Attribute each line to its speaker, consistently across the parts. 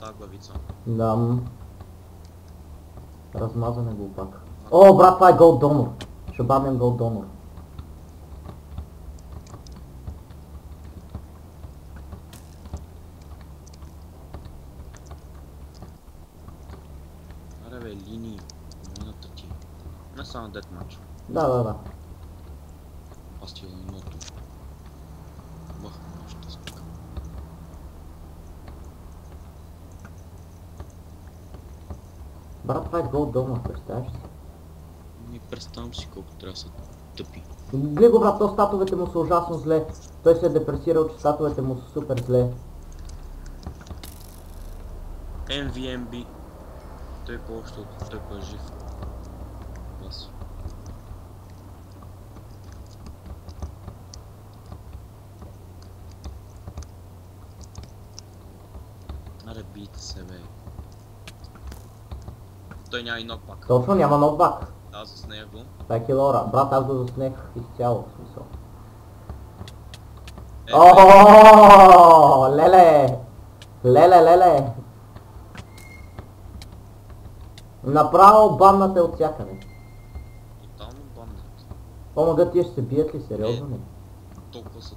Speaker 1: тази главица.
Speaker 2: Да. Размазане го пак. О, брат, това е голд донор. Ще бавим голд донор.
Speaker 1: Аре бе, линии. Моята ти. Не само детмач.
Speaker 2: Да.
Speaker 1: Аз ти лайното. Бах, ще спека.
Speaker 2: Брат, това е голд донор, представяш си?
Speaker 1: Ми представям си колко трябва да са тъпи.
Speaker 2: Гледай го, брат, то статовете му са ужасно зле. Той се е депресирал, че статовете му са супер зле.
Speaker 1: MVMB. Той по-общо от тъпа жив. Бас. Аре, бийте се, бе. Той няма и нокбак.
Speaker 2: Точно няма нокбак.
Speaker 1: Аз заснея го.
Speaker 2: Това е килора. Брат, аз го заснех изцяло, в смисъл. О, леле! Леле! Направо банната е от всякъде.
Speaker 1: Тотално бандът.
Speaker 2: Омага, тия ще се бият ли? Сериозно ли?
Speaker 1: Толкова са...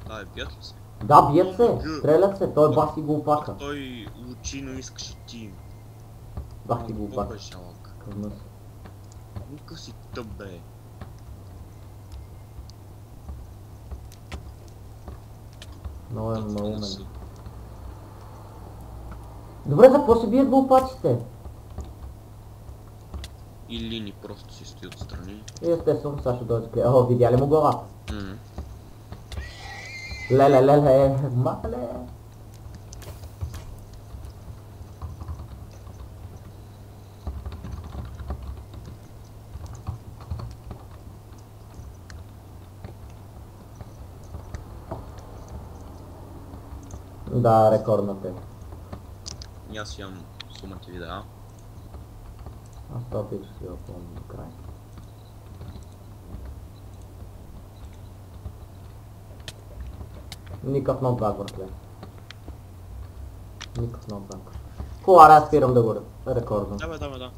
Speaker 1: Да, бият ли се?
Speaker 2: Да, бият се, стрелят се, той баси го опака.
Speaker 1: Той лучино искаше ти.
Speaker 2: Бах ти го опака.
Speaker 1: Бога жалък.
Speaker 2: Кръвна се.
Speaker 1: Какъв си тъп, бе.
Speaker 2: Много е
Speaker 1: Толкова
Speaker 2: умен.
Speaker 1: не са.
Speaker 2: Добре, за какво се бият глупаците?
Speaker 1: И лини просто си стои отстрани.
Speaker 2: И естествено, сега ще дойде склея. О, видя ли му главата?
Speaker 1: Мгм.
Speaker 2: Леле, мале. Да, рекордната е.
Speaker 1: И аз имам сумата видеа.
Speaker 2: Аз това бих си го помня до край. Никакъв нокбак, братле. Никакъв нокбак. Хубаво, аз спирам да го рекордвам.
Speaker 1: Да.